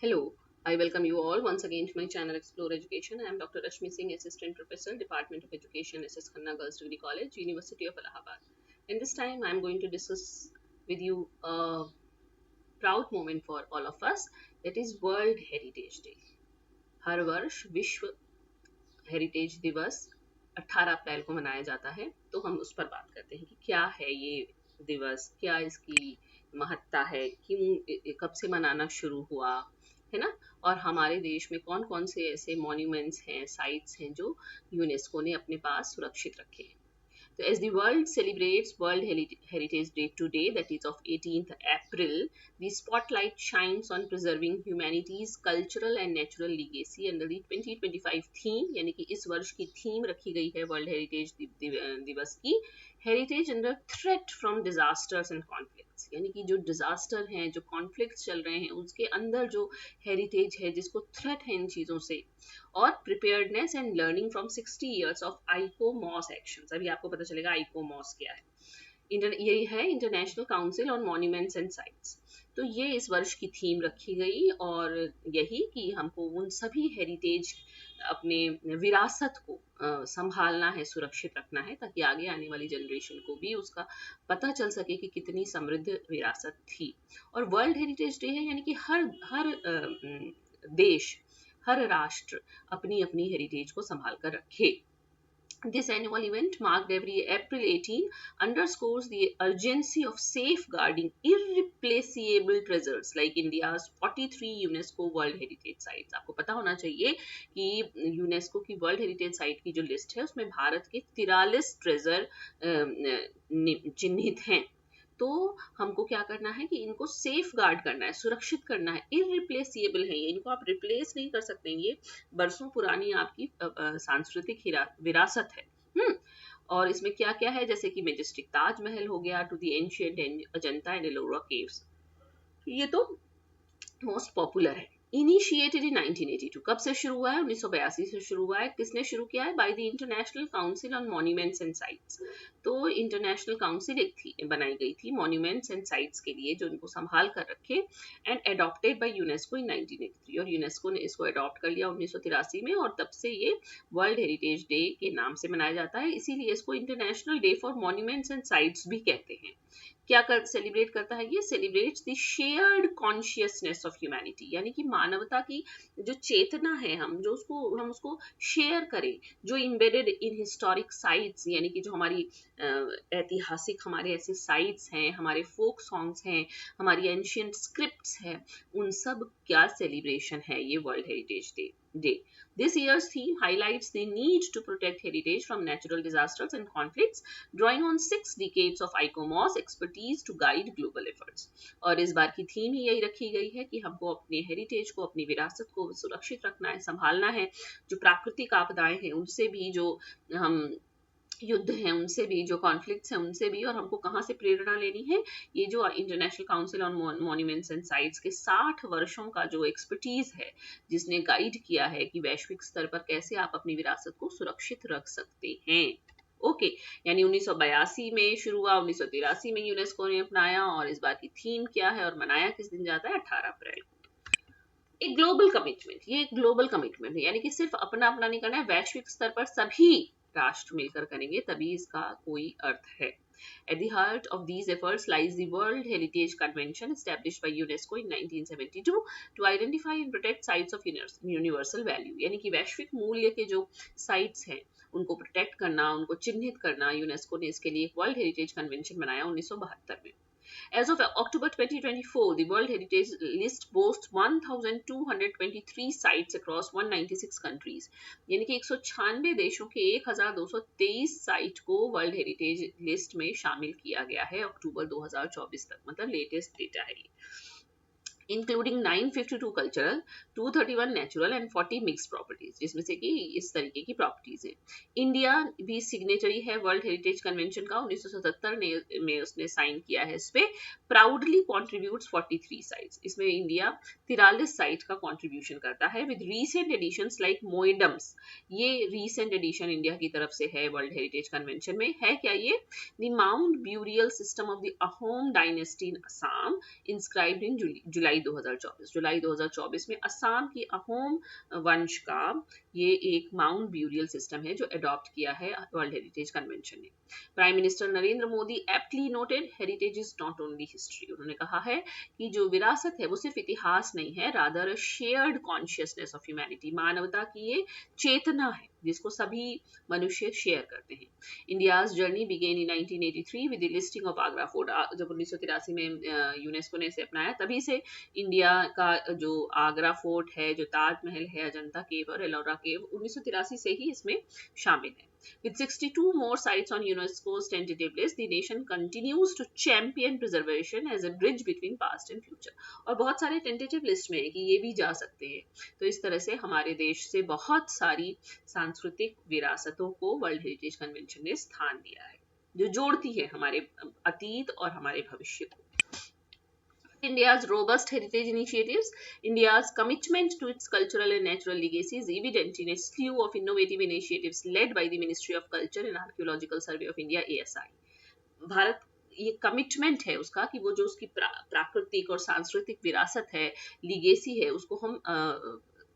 Hello, I welcome you all once again to my channel Explore Education. I am Dr. Rashmi Singh, Assistant Professor, Department of Education, SS Khanna Girls Degree College, University of Allahabad. And this time I am going to discuss with you a proud moment for all of us, that is World Heritage Day. हर वर्ष विश्व heritage दिवस 18 अप्रैल को मनाया जाता है, तो हम उस पर बात करते हैं कि क्या है ये दिवस, क्या इसकी महत्ता है, क्यों, कब से मनाना शुरू हुआ है ना। और हमारे देश में कौन कौन से ऐसे मॉन्यूमेंट्स हैं, साइट्स हैं जो यूनेस्को ने अपने पास सुरक्षित रखे हैं। So as the world celebrates World Heritage Day today, that is of 18th April, the spotlight shines on preserving humanity's cultural and natural legacy under the 2025 theme, यानी कि इस वर्ष की थीम रखी गई है वर्ल्ड हेरिटेज दिवस की, heritage under threat from disasters and conflicts, यानी कि जो डिजास्टर हैं, जो कॉन्फ्लिक्ट्स चल रहे हैं, उसके अंदर जो हेरिटेज है जिसको थ्रेट है इन चीज़ों से, और preparedness and learning from 60 years of ICOMOS actions. अभी आपको पता चलेगा आइकोमॉस क्या है। ये है international council on monuments and sites. तो ये इस वर्ष की थीम रखी गई, और यही कि हमको उन सभी हेरिटेज, अपने विरासत को संभालना है, सुरक्षित रखना है, ताकि आगे आने वाली जनरेशन को भी उसका पता चल सके कि कितनी समृद्ध विरासत थी। और वर्ल्ड हेरिटेज डे है, यानी कि हर देश, हर राष्ट्र अपनी अपनी हेरिटेज को संभाल कर रखे। This annual event, marked every April 18, underscores the urgency of safeguarding irreplaceable treasures like India's 43 UNESCO World Heritage Sites. आपको पता होना चाहिए कि यूनेस्को की वर्ल्ड हेरिटेज साइट की जो लिस्ट है उसमें भारत के 43 ट्रेजर चिन्हित हैं। तो हमको क्या करना है कि इनको सेफ गार्ड करना है, सुरक्षित करना है। इररिप्लेसेबल है ये, इनको आप रिप्लेस नहीं कर सकते, ये बरसों पुरानी आपकी सांस्कृतिक विरासत है। और इसमें क्या क्या है, जैसे कि मेजेस्टिक ताजमहल हो गया, to the ancient Ajanta and Ellora caves, ये तो मोस्ट पॉपुलर है। इनिशिएटेड इन 1982, कब से शुरू हुआ है? 1982 से शुरू हुआ है। किसने शुरू किया है? By the international council on monuments and sites. तो इंटरनेशनल काउंसिल एक थी, बनाई गई थी मॉन्यूमेंट्स एंड साइट्स के लिए, जो इनको संभाल कर रखे, एंड एडॉप्टेड बाय यूनेस्को इन 1983, और यूनेस्को ने इसको अडॉप्ट कर लिया 1983 में, और तब से ये वर्ल्ड हेरिटेज डे के नाम से मनाया जाता है। इसीलिए इसको international day for monuments and sites भी कहते हैं। क्या सेलिब्रेट करता है? ये celebrates the shared consciousness of humanity, यानी कि मानवता की जो चेतना है, हम उसको शेयर करें, जो इम्बेडेड इन हिस्टोरिक साइट्स, यानी कि जो हमारी ऐतिहासिक हमारे ऐसे साइट्स हैं, हमारे फोक सॉन्ग्स हैं, हमारी एंशियंट स्क्रिप्ट्स हैं, उन सब क्या सेलिब्रेशन है ये world heritage day. This year's theme highlights the need to protect heritage from natural disasters and conflicts, drawing on 6 decades of ICOMOS expertise to guide global efforts. और इस बार की थीम ही यही रखी गई है कि हमको अपने हेरिटेज को, अपनी विरासत को सुरक्षित रखना है, संभालना है। जो प्राकृतिक आपदाएं हैं उनसे भी, जो हम युद्ध हैं उनसे भी, जो कॉन्फ्लिक्ट्स हैं उनसे भी, और हमको कहाँ से प्रेरणा लेनी है? ये जो international council on monuments and sites के 60 वर्षों का जो एक्सपर्टीज है, जिसने गाइड किया है कि वैश्विक स्तर पर कैसे आप अपनी विरासत को सुरक्षित रख सकते हैं। ओके, यानी 1982 में शुरू हुआ, 1983 में यूनेस्को ने अपनाया, और इस बार की थीम क्या है और मनाया किस दिन जाता है? 18 अप्रैल को। एक ग्लोबल कमिटमेंट, ये एक ग्लोबल कमिटमेंट है, यानी कि सिर्फ अपना अपना नहीं करना है, वैश्विक स्तर पर सभी राष्ट्र मिलकर करेंगे तभी इसका कोई अर्थ है। At the heart of these efforts lies the World Heritage Convention established by UNESCO in 1972 to identify and protect sites of universal value, यानी कि वैश्विक मूल्य के जो साइट्स हैं उनको प्रोटेक्ट करना, उनको चिन्हित करना, यूनेस्को ने इसके लिए एक वर्ल्ड हेरिटेज कन्वेंशन बनाया 1972 में। As of October 2024, the World Heritage List boasts 1,223 sites across 196 countries. यानी कि 196 देशों के 1,223 साइट को वर्ल्ड हेरिटेज लिस्ट में शामिल किया गया है अक्टूबर 2024 तक, मतलब लेटेस्ट डेटा है ये। Including 952 cultural, 231 natural and 40 mix properties, जिसमें से कि इस तरीके की प्रॉपर्टीज हैं। इंडिया भी सिग्नेटरी है वर्ल्ड हेरिटेज कन्वेंशन का, 1977 में उसने साइन किया है इस पे। प्राउडली कॉन्ट्रीब्यूट्स 43 साइट्स, इसमें इंडिया 43 साइट का कॉन्ट्रीब्यूशन करता है, विद रीसेंट एडिशंस लाइक मोइडम्स। ये रीसेंट एडिशन इंडिया की तरफ से है वर्ल्ड हेरिटेज कन्वेंशन में। है क्या ये? The mount burial system of the Ahom dynasty in Assam, inscribed in July जुलाई 2024 में असम की अहोम वंश का ये एक माउंट ब्यूरियल सिस्टम है जो अडॉप्ट किया है वर्ल्ड हेरिटेज कन्वेंशन ने। Prime minister Narendra Modi aptly noted, heritage is not only history. उन्होंने कहा है कि जो विरासत है वो सिर्फ इतिहास नहीं है, rather shared consciousness of humanity, मानवता की ये चेतना है जिसको सभी मनुष्य शेयर करते हैं। India's journey began in 1983 with the listing of Agra fort. जब 1983 में यूनेस्को ने इसे अपनाया, तभी से इंडिया का जो आगरा फोर्ट है, जो ताजमहल है, अजंता केव और एलोरा केव 1983 से ही इसमें शामिल है। With 62 more sites on UNESCO's tentative list, the nation continues to champion preservation as a bridge between past and future. और बहुत सारे tentative list में है कि ये भी जा सकते हैं। तो इस तरह से हमारे देश से बहुत सारी सांस्कृतिक विरासतों को वर्ल्ड हेरिटेज कन्वेंशन ने स्थान दिया है, जो जोड़ती है हमारे अतीत और हमारे भविष्य को। India's robust heritage initiatives, India's commitment to its cultural and natural legacy is evident in a slew of innovative initiatives led by the Ministry of Culture and Archaeological Survey of India (ASI). Bharat ये commitment है उसका कि वो जो उसकी प्राकृतिक और सांस्कृतिक विरासत है, लीगेसी है, उसको हम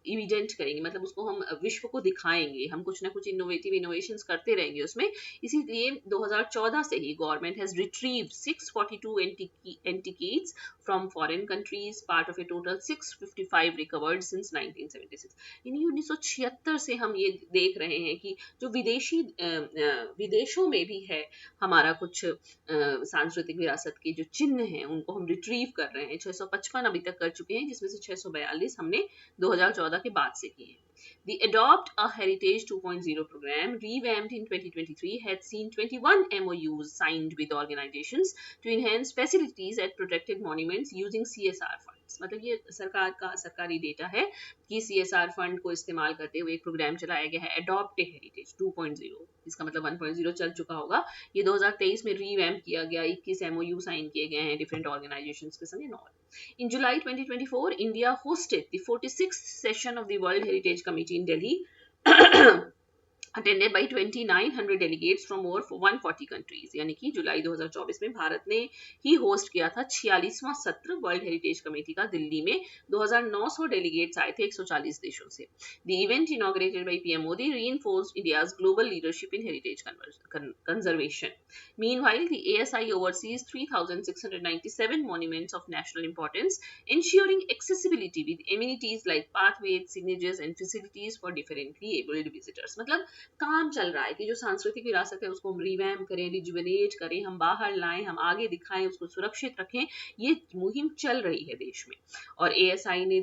इविडेंट करेंगे, मतलब उसको हम विश्व को दिखाएंगे, हम कुछ ना कुछ इनोवेशंस करते रहेंगे उसमें। इसीलिए 2014 से ही government has retrieved 642 antiquities from foreign countries, part of a total 655 recovered since 1976। यानी 1976 से हम ये देख रहे हैं कि जो विदेशों में भी है हमारा कुछ सांस्कृतिक विरासत के जो चिन्ह हैं उनको हम रिट्रीव कर रहे हैं। 655 अभी तक कर चुके हैं, जिसमें से 642 हमने 2014 के बाद से किए हैं। The Adopt a Heritage 2.0 program, revamped in 2023, had seen 21 MOUs signed with organizations to enhance facilities at protected monuments using CSR funds. मतलब ये सरकार का सरकारी डेटा है कि CSR फंड को इस्तेमाल करते हुए एक प्रोग्राम चलाया गया है, Adopt a Heritage 2.0। इसका मतलब 1.0 चल चुका होगा। ये 2023 में रिवैम्प किया गया, 21 MOU साइन किए गए हैं डिफरेंट ऑर्गेनाइजेशंस के संग। In July 2024, India hosted the 46th session of the World Heritage Committee in Delhi, attended by 2,900 delegates from over 140 countries। यानी कि जुलाई 2024 में भारत ने ही होस्ट किया था 46वां सत्र वर्ल्ड हेरिटेज कमेटी का दिल्ली में। 2,900 डेलीगेट्स आए थे 140 देशों से। The event inaugurated by PM Modi reinforced India's global leadership in heritage conservation. Meanwhile, the ASI oversees 3,697 monuments of national importance, ensuring accessibility with amenities like pathways, signatures, and facilities for differently abled visitors। मतलब काम चल रहा है कि जो सांस्कृतिक विरासत है उसको हम रिवैम्प करें, रिजुवेनेट करें, हम बाहर लाएं, हम आगे दिखाएं, उसको सुरक्षित रखें। ये मुहिम चल रही है देश में। और ASI ने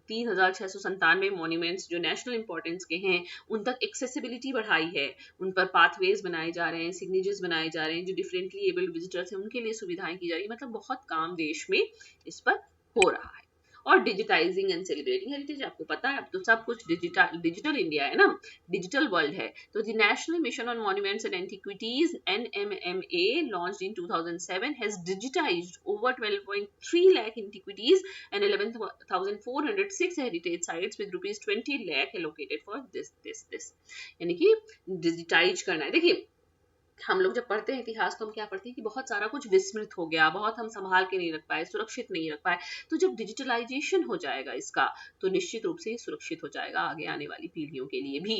3,697 मॉन्यूमेंट्स जो नेशनल इंपॉर्टेंस के हैं उन तक एक्सेसिबिलिटी बढ़ाई है, उन पर पाथवेज बनाए जा रहे हैं, सिग्नेचर्स बनाए जा रहे हैं, जो डिफरेंटली एबल्ड विजिटर्स हैं उनके लिए सुविधाएं की जा रही है। मतलब बहुत काम देश में इस पर हो रहा है। और डिजिटाइजिंग एंड सेलिब्रेटिंग हेरिटेज, आपको पता है अब तो सब कुछ डिजिटल इंडिया है ना, डिजिटल वर्ल्ड है। तो the national mission on monuments and antiquities NMMA launched in 2007 has digitized over 12.3 lakh antiquities and 11,406 heritage sites with rupees 20 lakh allocated for this। यानी कि डिजिटाइज करना है। देखिए हम लोग जब पढ़ते हैं इतिहास तो हम क्या पढ़ते हैं कि बहुत सारा कुछ विस्मृत हो गया, बहुत हम संभाल के नहीं रख पाए, सुरक्षित नहीं रख पाए। तो जब डिजिटलाइजेशन हो जाएगा इसका तो निश्चित रूप से सुरक्षित हो जाएगा आगे आने वाली पीढ़ियों के लिए भी।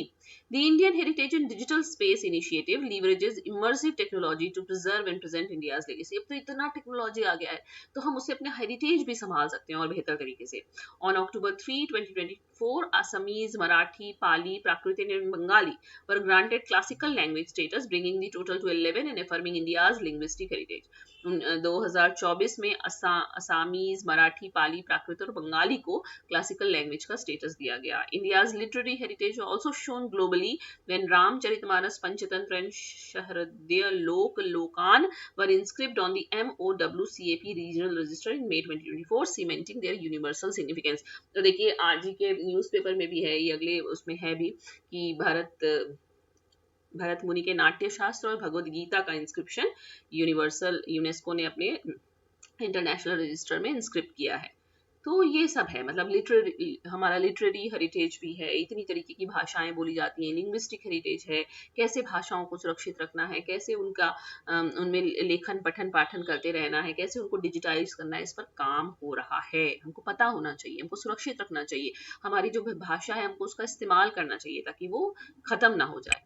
The Indian heritage and digital space initiative leverages immersive technology to preserve and present India's legacy. अब तो इतना टेक्नोलॉजी आ गया है तो हम उससे अपने हेरिटेज भी संभाल सकते हैं और बेहतर तरीके से। On October 3, 2024, Assamese, Marathi, Pali, Prakritin and Bengali were granted classical language status, bringing the total to 11 and affirming India's linguistic heritage। 2024 में असामीज, मराठी, पाली, प्राकृत और बंगाली को क्लासिकल लैंग्वेज का स्टेटस दिया गया। India's literary heritage also shone globally when Ramcharitmanas, Panchatantra and Sahridaya Lokan were inscribed on the MOWCAP regional register in May 2024, cementing their universal significance. तो देखिए आज ही के न्यूज़पेपर में भी है, ये अगले उसमें है भी कि भरत मुनि के नाट्य शास्त्र और भगवद गीता का इंस्क्रिप्शन यूनिवर्सल यूनेस्को ने अपने इंटरनेशनल रजिस्टर में इंस्क्रिप्ट किया है। तो ये सब है, मतलब लिटरेरी, हमारा लिटरेरी हेरिटेज भी है, इतनी तरीके की भाषाएं बोली जाती हैं, लिंग्विस्टिक हेरिटेज है, कैसे भाषाओं को सुरक्षित रखना है, कैसे उनका उनमें लेखन पठन पाठन करते रहना है, कैसे उनको डिजिटाइज करना है, इस पर काम हो रहा है। हमको पता होना चाहिए, हमको सुरक्षित रखना चाहिए, हमारी जो भाषा है हमको उसका इस्तेमाल करना चाहिए ताकि वो खत्म ना हो जाए।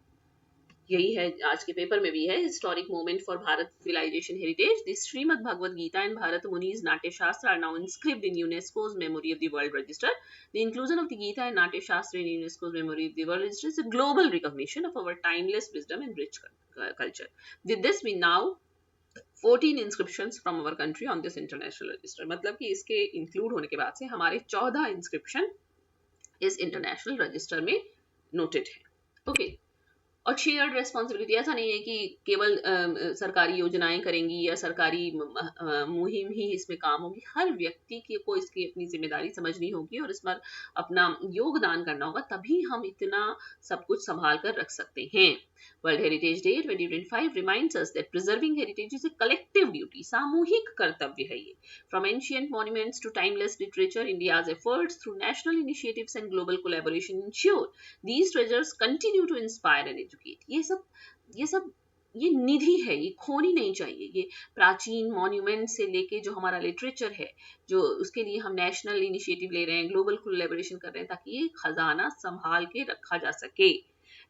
यही है आज के पेपर में भी है, historic moment for Bharat civilisation heritage, the Shrimad Bhagavad Gita and Bharat Muni's Natya Shastra are now inscribed in UNESCO's memory of the world register. The inclusion of the Gita and Natya Shastra in UNESCO's memory of the world register is a global recognition of our timeless wisdom and rich culture. With this we now 14 inscriptions from our country on this international register. मतलब कि इसके include होने के बाद से हमारे 14 inscription इस international register में नोटेड है। ओके, और शेयर्ड रेस्पॉन्सिबिलिटी, ऐसा नहीं है कि केवल सरकारी योजनाएं करेंगी या सरकारी मुहिम ही इसमें काम होगी, हर व्यक्ति को इसकी अपनी जिम्मेदारी समझनी होगी और इस पर अपना योगदान करना होगा, तभी हम इतना सब कुछ संभाल कर रख सकते हैं। World heritage day 2025 reminds us that preserving heritage is a collective duty, सामूहिक कर्तव्य है ये। From ancient monuments to timeless literature, India's efforts through national initiatives and global collaboration ensure these treasures continue to inspire and educate. ये निधि है, ये खोनी नहीं चाहिए। ये प्राचीन मॉन्यूमेंट से लेके जो हमारा लिटरेचर है, जो उसके लिए हम नेशनल इनिशिएटिव ले रहे हैं, ग्लोबल कोलैबोरेशन कर रहे हैं, ताकि ये खजाना संभाल के रखा जा सके।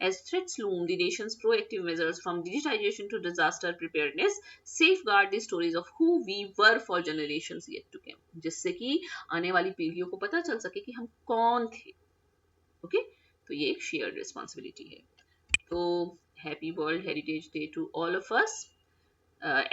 As threats loom, the nation's proactive measures from digitization to disaster preparedness safeguard the stories of who we were for generations yet to come, जिससे कि आने वाली पीढ़ियों को पता चल सके कि हम कौन थे। ओके, तो ये एक शेयर्ड रिस्पॉन्सिबिलिटी है। तो happy world heritage day to all of us.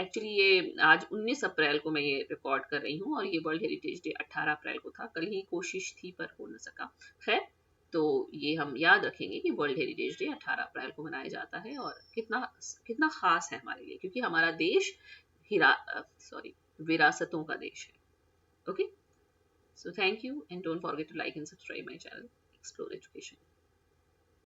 Actually ये आज 19 अप्रैल को मैं ये रिकॉर्ड कर रही हूँ और ये वर्ल्ड हेरिटेज डे 18 अप्रैल को था, कल ही कोशिश थी पर हो न सका। खैर, तो ये हम याद रखेंगे कि वर्ल्ड हेरिटेज डे 18 अप्रैल को मनाया जाता है और कितना कितना खास है हमारे लिए, क्योंकि हमारा देश विरासतों का देश है। Okay, so thank you and don't forget to like and subscribe my channel, Explore Education.